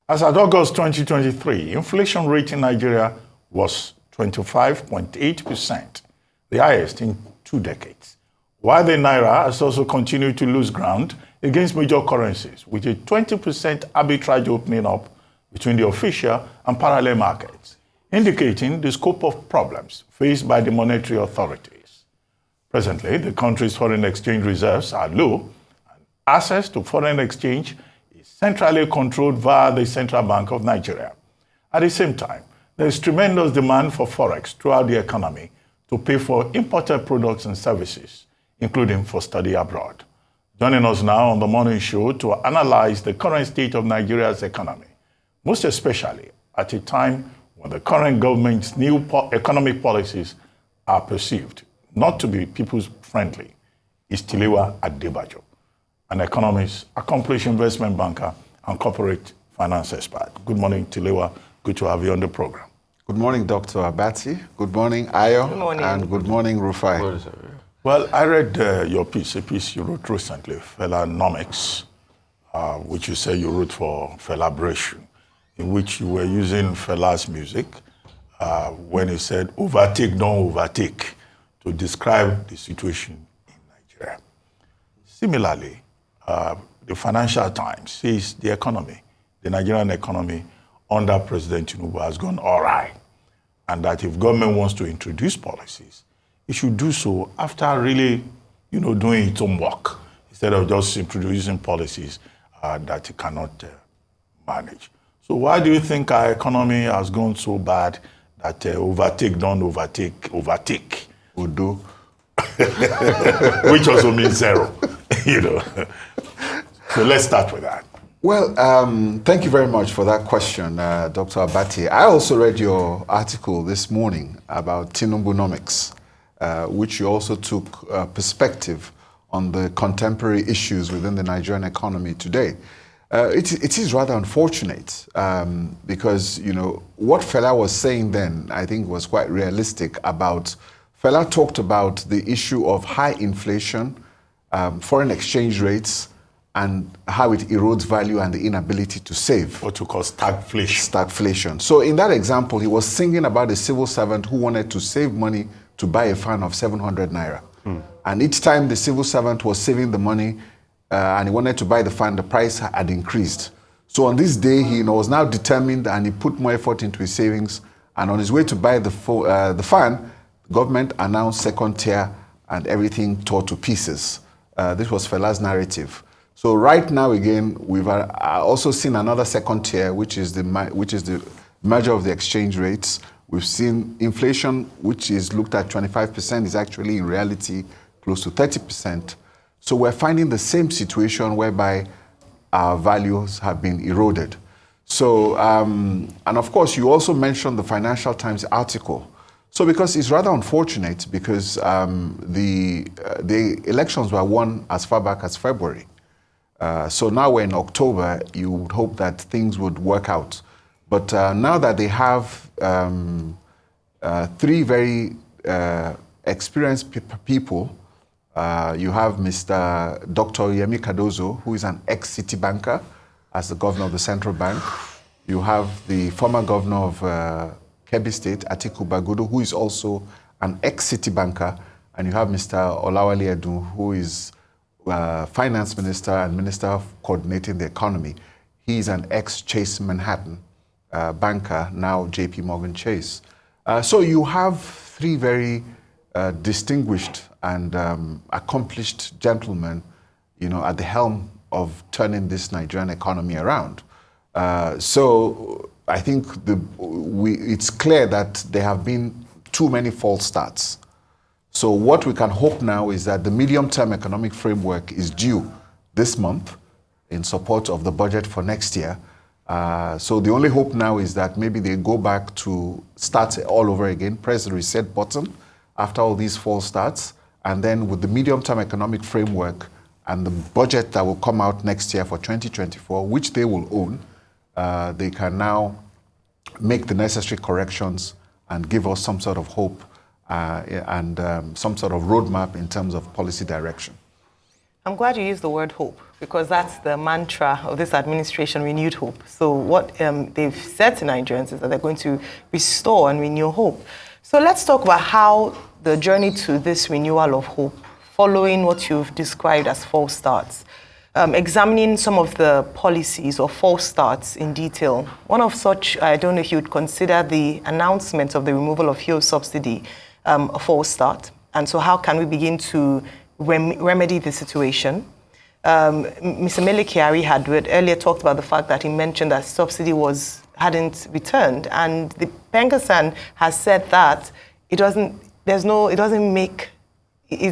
As at August 2023, inflation rate in Nigeria was 25.8%, the highest in 2 decades, while the Naira has also continued to lose ground against major currencies, with a 20% arbitrage opening up between the official and parallel markets, indicating the scope of problems faced by the monetary authorities. Presently, the country's foreign exchange reserves are low, and access to foreign exchange is centrally controlled via the Central Bank of Nigeria. At the same time, there is tremendous demand for forex throughout the economy to pay for imported products and services, including for study abroad. Joining us now on the morning show to analyze the current state of Nigeria's economy, most especially at a time when the current government's new economic policies are perceived not to be people's-friendly, is Tilewa Adebajo, an economist, accomplished investment banker, and corporate finance expert. Good morning, Tilewa. Good to have you on the program. Good morning, Dr. Abati. Good morning, Ayo. Good morning. And good morning, Rufai. Well, I read your piece, a piece you wrote recently, Felanomics, which you say you wrote for Felabration, in which you were using Fela's music when he said, overtake, don't overtake, to describe the situation in Nigeria. Similarly, the Financial Times says the economy, the Nigerian economy under President Tinubu has gone awry, and that if government wants to introduce policies, it should do so after really, doing its own work, instead of just introducing policies that it cannot manage. So why do you think our economy has gone so bad that overtake, don't overtake? Udo. Which also means zero, So let's start with that. Well, thank you very much for that question, Dr. Abati. I also read your article this morning about Tinubunomics, which you also took perspective on the contemporary issues within the Nigerian economy today. It is rather unfortunate because, what Fela was saying then, I think was quite realistic about, Fela talked about the issue of high inflation, foreign exchange rates, and how it erodes value and the inability to save. What you call stagflation. Stagflation. So in that example, he was singing about a civil servant who wanted to save money to buy a fan of 700 naira. And each time the civil servant was saving the money and he wanted to buy the fan, the price had increased. So on this day, he was now determined and he put more effort into his savings. And on his way to buy the fan, the government announced second tier and everything tore to pieces. This was Fela's narrative. So right now, again, we've also seen another second tier, which is the measure of the exchange rates. We've seen inflation, which is looked at 25%, is actually in reality close to 30%. So we're finding the same situation whereby our values have been eroded. So, and of course, you also mentioned the Financial Times article. So because it's rather unfortunate because the elections were won as far back as February. So now we're in October, you would hope that things would work out. But now that they have 3 very experienced people, you have Mr. Dr. Yemi Cardozo, who is an ex-city banker as the governor of the central bank. You have the former governor of Kebbi State, Atiku Bagudu, who is also an ex-city banker. And you have Mr. Olawale Edun, who is finance minister and minister coordinating the economy. He's an ex-Chase Manhattan banker, now JP Morgan Chase. So you have 3 very distinguished and accomplished gentlemen, at the helm of turning this Nigerian economy around. So I think it's clear that there have been too many false starts. So what we can hope now is that the medium-term economic framework is due this month in support of the budget for next year. So the only hope now is that maybe they go back to start all over again, press the reset button after all these false starts, and then with the medium-term economic framework and the budget that will come out next year for 2024, which they will own, they can now make the necessary corrections and give us some sort of hope and some sort of roadmap in terms of policy direction. I'm glad you used the word hope, because that's the mantra of this administration, renewed hope. So what they've said to Nigerians is that they're going to restore and renew hope. So let's talk about how the journey to this renewal of hope, following what you've described as false starts, examining some of the policies or false starts in detail. One of such, I don't know if you'd consider the announcement of the removal of fuel subsidy a false start. And so how can we begin to remedy the situation? Mr. Mele Kyari had earlier talked about the fact that he mentioned that subsidy hadn't returned, and the Pengasan has said that it's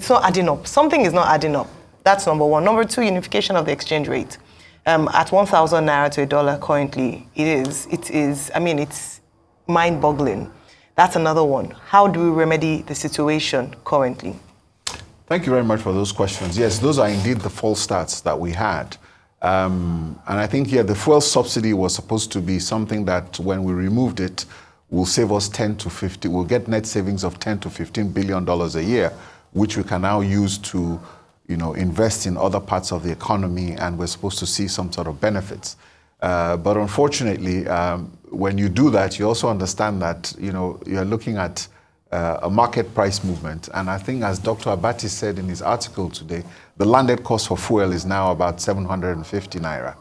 not adding up. Something is not adding up. That's number one. Number two, unification of the exchange rate. At 1,000 naira to $1 currently, it's mind-boggling. That's another one. How do we remedy the situation currently? Thank you very much for those questions. Yes, those are indeed the false starts that we had. And I think here the fuel subsidy was supposed to be something that when we removed it, will save us we'll get net savings of $10 to $15 billion a year, which we can now use to invest in other parts of the economy, and we're supposed to see some sort of benefits. But unfortunately, when you do that, you also understand that you're looking at a market price movement. And I think, as Dr. Abati said in his article today, the landed cost for fuel is now about 750 naira.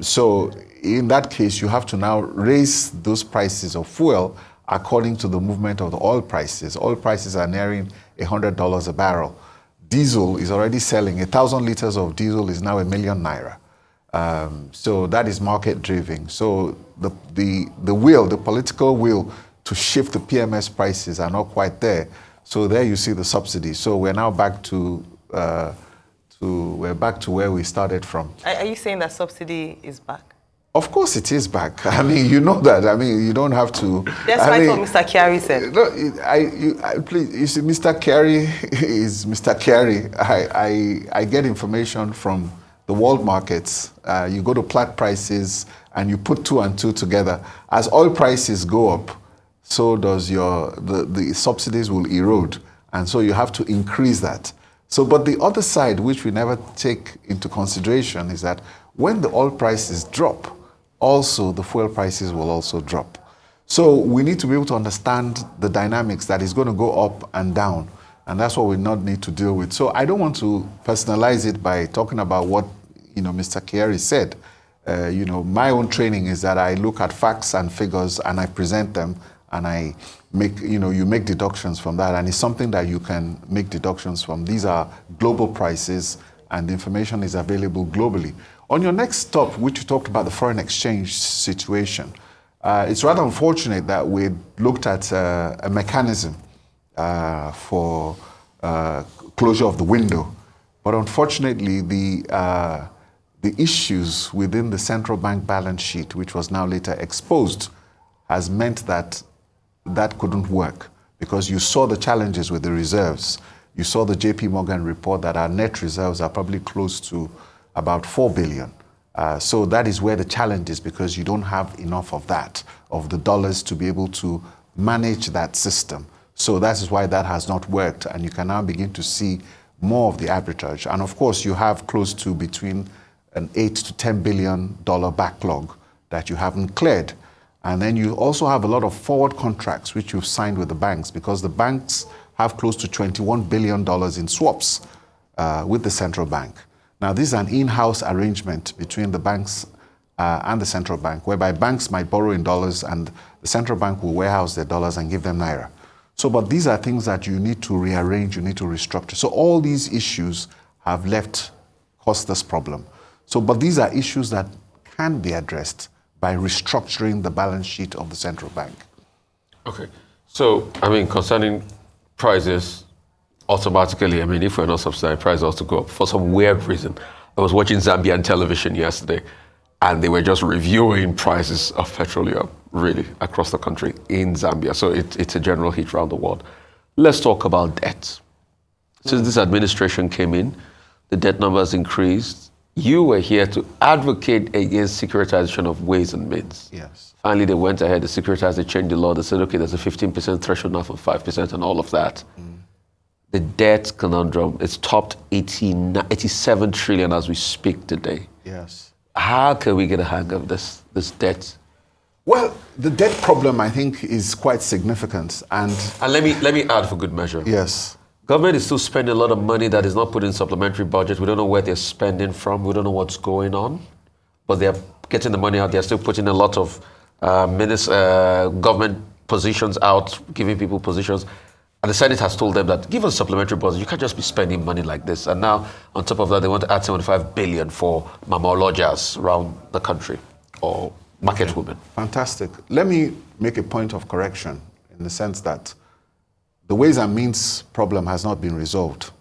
So in that case, you have to now raise those prices of fuel according to the movement of the oil prices. Oil prices are nearing $100 a barrel. Diesel is already selling. 1,000 liters of diesel is now 1 million naira. So that is market driven. So the political will to shift the PMS prices are not quite there. So there you see the subsidy. So we're now back to where we started from. Are you saying that subsidy is back? Of course it is back. I mean, you know that. I mean, you don't have to. That's what Mr. Kyari said. No, please, you see, Mr. Kyari is Mr. Kyari. I get information from the world markets. You go to Platts prices and you put 2 and 2 together. As oil prices go up, so does the subsidies will erode. And so you have to increase that. So, but the other side, which we never take into consideration, is that when the oil prices drop, also the fuel prices will also drop. So we need to be able to understand the dynamics that is going to go up and down. And that's what we not need to deal with. So I don't want to personalize it by talking about what Mr. Kyari said. My own training is that I look at facts and figures and I present them, and I make, you make deductions from that. And it's something that you can make deductions from. These are global prices and the information is available globally. On your next stop, which you talked about the foreign exchange situation, it's rather unfortunate that we looked at a mechanism for closure of the window. But unfortunately, the issues within the central bank balance sheet, which was now later exposed, has meant that that couldn't work, because you saw the challenges with the reserves. You saw the JP Morgan report that our net reserves are probably close to about 4 billion. So that is where the challenge is, because you don't have enough of that, of the dollars, to be able to manage that system. So that is why that has not worked, and you can now begin to see more of the arbitrage. And of course, you have close to between an $8 to $10 billion backlog that you haven't cleared. And then you also have a lot of forward contracts which you've signed with the banks, because the banks have close to $21 billion in swaps with the central bank. Now, this is an in-house arrangement between the banks and the central bank, whereby banks might borrow in dollars and the central bank will warehouse their dollars and give them naira. So, but these are things that you need to rearrange, you need to restructure. So all these issues have caused this problem. So, but these are issues that can be addressed by restructuring the balance sheet of the central bank. Okay. So, concerning prices, automatically, if we're not subsidizing, prices also go up for some weird reason. I was watching Zambian television yesterday, and they were just reviewing prices of petroleum, really, across the country in Zambia. So it's a general heat around the world. Let's talk about debt. Since this administration came in, the debt numbers increased. You were here to advocate against securitization of ways and means. Yes. Finally, they went ahead, they changed the law. They said, okay, there's a 15% threshold now for 5% and all of that. the debt conundrum is topped 87 trillion as we speak today. Yes. How can we get a hang of this debt? Well, the debt problem, I think, is quite significant. And let me add for good measure. yes. Government is still spending a lot of money that is not put in supplementary budget. We don't know where they're spending from. We don't know what's going on. But they're getting the money out. They're still putting a lot of government positions out, giving people positions. And the Senate has told them that, give us supplementary budget. You can't just be spending money like this. And now, on top of that, they want to add 75 billion for mama lodgers around the country, or market women. Fantastic. Let me make a point of correction in the sense that the Ways and Means problem has not been resolved.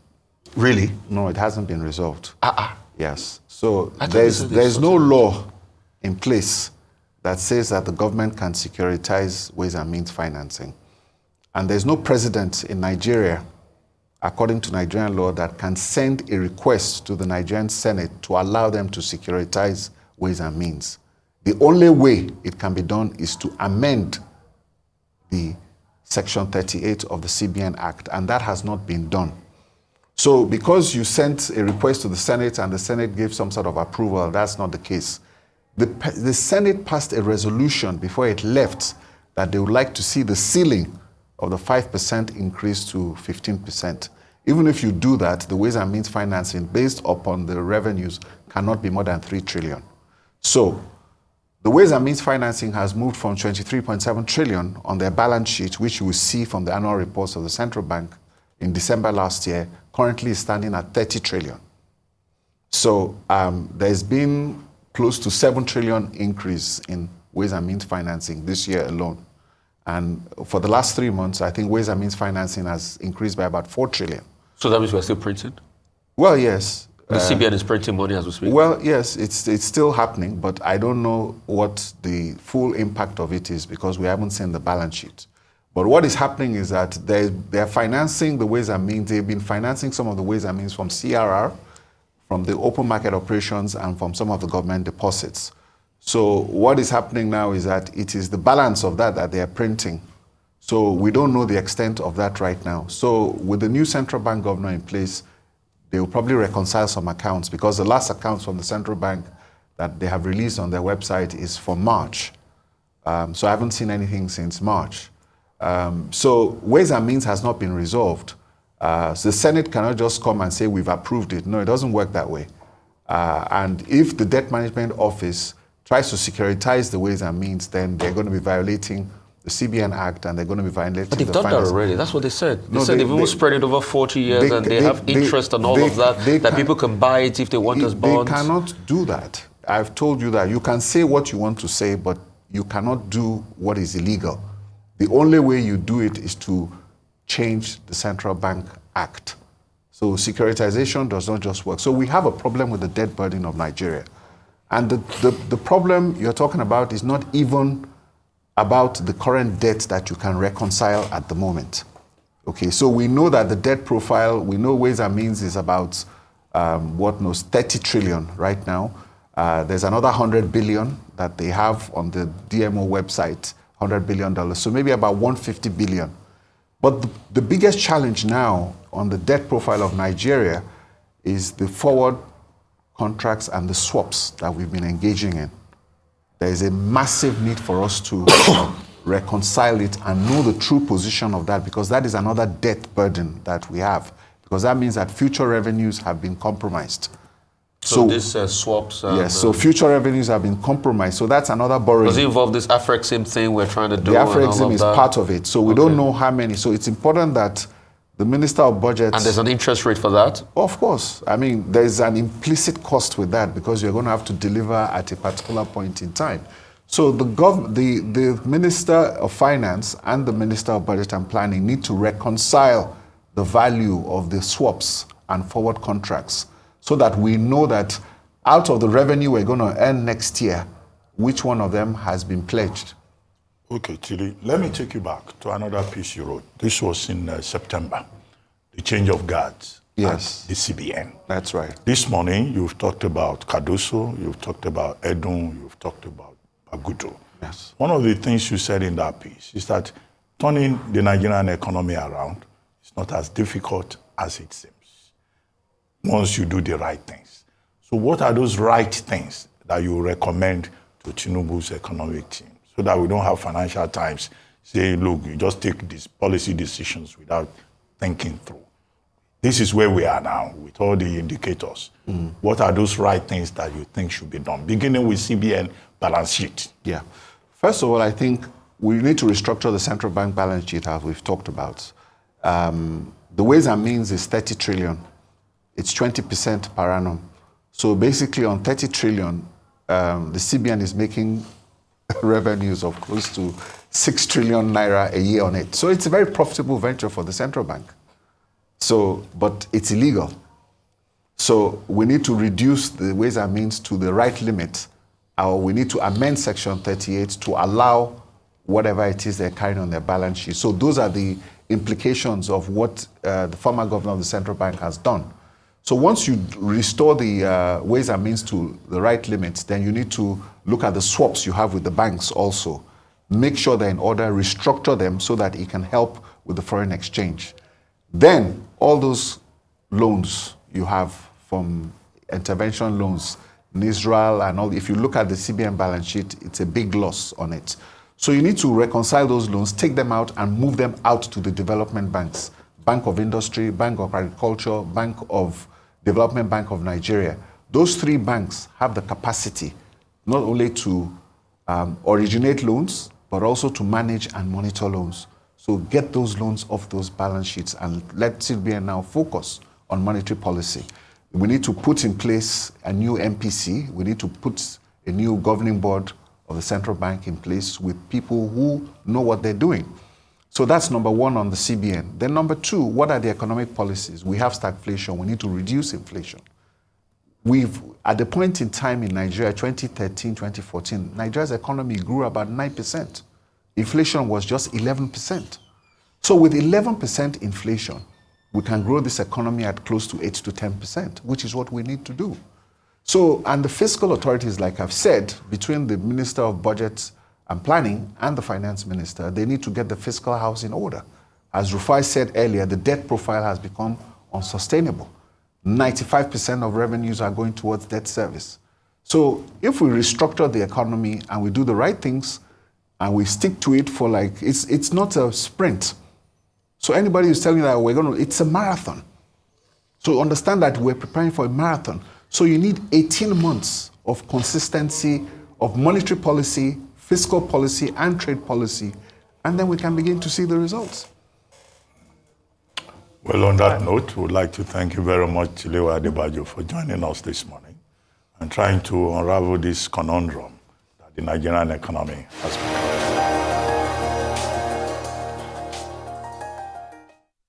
Really? No, it hasn't been resolved. Yes. So there's there's no law in place that says that the government can securitize Ways and Means financing. And there's no president in Nigeria, according to Nigerian law, that can send a request to the Nigerian Senate to allow them to securitize Ways and Means. The only way it can be done is to amend the Section 38 of the CBN Act, and that has not been done. So because you sent a request to the Senate and the Senate gave some sort of approval, that's not the case. The Senate passed a resolution before it left that they would like to see the ceiling of the 5% increase to 15%. Even if you do that, the Ways and Means financing based upon the revenues cannot be more than 3 trillion. So the Ways and Means financing has moved from 23.7 trillion on their balance sheet, which you will see from the annual reports of the central bank in December last year, currently standing at 30 trillion. So there's been close to 7 trillion increase in Ways and Means financing this year alone. And for the last 3 months, I think Ways and Means financing has increased by about 4 trillion. So that means we're still printing? Well, yes. The CBN is printing money as we speak? Well, yes, it's still happening, but I don't know what the full impact of it is because we haven't seen the balance sheet. But what is happening is that they're financing the Ways and Means. They've been financing some of the Ways and Means from CRR, from the open market operations, and from some of the government deposits. So what is happening now is that it is the balance of that they are printing. So we don't know the extent of that right now. So with the new central bank governor in place, they will probably reconcile some accounts because the last accounts from the central bank that they have released on their website is for March. So I haven't seen anything since March. So Ways and Means has not been resolved. So the Senate cannot just come and say we've approved it. No, it doesn't work that way. And if the Debt Management Office tries to securitize the Ways and Means, then they're going to be violating the CBN Act and they're going to be violating But they've done that already. That's what they said. They said they've even spread it over 40 years and they have interest and all of that, that people can buy it if they want as bonds. They cannot do that. I've told you that. You can say what you want to say, but you cannot do what is illegal. The only way you do it is to change the Central Bank Act. So securitization does not just work. So we have a problem with the debt burden of Nigeria. And the problem you're talking about is not even about the current debt that you can reconcile at the moment. Okay, so we know that the debt profile, we know Ways and Means is about 30 trillion right now. There's another 100 billion that they have on the DMO website, $100 billion. So maybe about 150 billion. But the biggest challenge now on the debt profile of Nigeria is the forward contracts and the swaps that we've been engaging in. There is a massive need for us to reconcile it and know the true position of that because that is another debt burden that we have because that means that future revenues have been compromised. So this swaps... yes, so future revenues have been compromised. So that's another borrowing. Does it involve this AFREXIM thing we're trying to do? The AFREXIM is part of it. So we don't know how many. So it's important that the Minister of Budget... And there's an interest rate for that? Of course. I mean, there's an implicit cost with that because you're going to have to deliver at a particular point in time. So the Minister of Finance and the Minister of Budget and Planning need to reconcile the value of the swaps and forward contracts so that we know that out of the revenue we're going to earn next year, which one of them has been pledged. Okay, Tilly, let me take you back to another piece you wrote. This was in September, the change of guards at the CBN. That's right. This morning, you've talked about Cardoso, you've talked about Edun, you've talked about Baguto. Yes. One of the things you said in that piece is that turning the Nigerian economy around is It's not as difficult as it seems once you do the right things. So what are those right things that you recommend to Tinubu's economic team so that we don't have Financial Times saying, look, you just take these policy decisions without thinking through? This is where we are now with all the indicators. What are those right things that you think should be done? Beginning with CBN balance sheet. Yeah. First of all, I think we need to restructure the central bank balance sheet as we've talked about. The ways and means is 30 trillion. It's 20% per annum. So basically on 30 trillion, the CBN is making revenues of close to 6 trillion naira a year on it. So it's a very profitable venture for the central bank. So, but it's illegal. So we need to reduce the ways and means to the right limit, or we need to amend Section 38 to allow whatever it is they're carrying on their balance sheet. So those are the implications of what the former governor of the central bank has done. So once you restore the ways and means to the right limits, then you need to look at the swaps you have with the banks also. Make sure they're in order, restructure them so that it can help with the foreign exchange. Then all those loans you have from intervention loans, Israel and all, if you look at the CBN balance sheet, it's a big loss on it. So you need to reconcile those loans, take them out and move them out to the development banks. Bank of Industry, Bank of Agriculture, Bank of Development Bank of Nigeria. Those three banks have the capacity not only to originate loans, but also to manage and monitor loans. So get those loans off those balance sheets and let CBN now focus on monetary policy. We need to put in place a new MPC. We need to put a new governing board of the central bank in place with people who know what they're doing. So that's number one on the CBN. Then number two, what are the economic policies? We have stagflation. We need to reduce inflation. At the point in time in Nigeria, 2013, 2014, Nigeria's economy grew about 9%. Inflation was just 11%. So with 11% inflation, we can grow this economy at close to 8 to 10%, which is what we need to do. So, and the fiscal authorities, like I've said, between the Minister of Budget and Planning and the Finance Minister, they need to get the fiscal house in order. As Rufai said earlier, the debt profile has become unsustainable. 95% of revenues are going towards debt service. So if we restructure the economy and we do the right things and we stick to it for it's not a sprint. So anybody who's telling you that it's a marathon. So understand that we're preparing for a marathon. So you need 18 months of consistency of monetary policy, fiscal policy, and trade policy, and then we can begin to see the results. Well, on that note, we would like to thank you very much, Tilewa Adebajo, for joining us this morning and trying to unravel this conundrum that the Nigerian economy has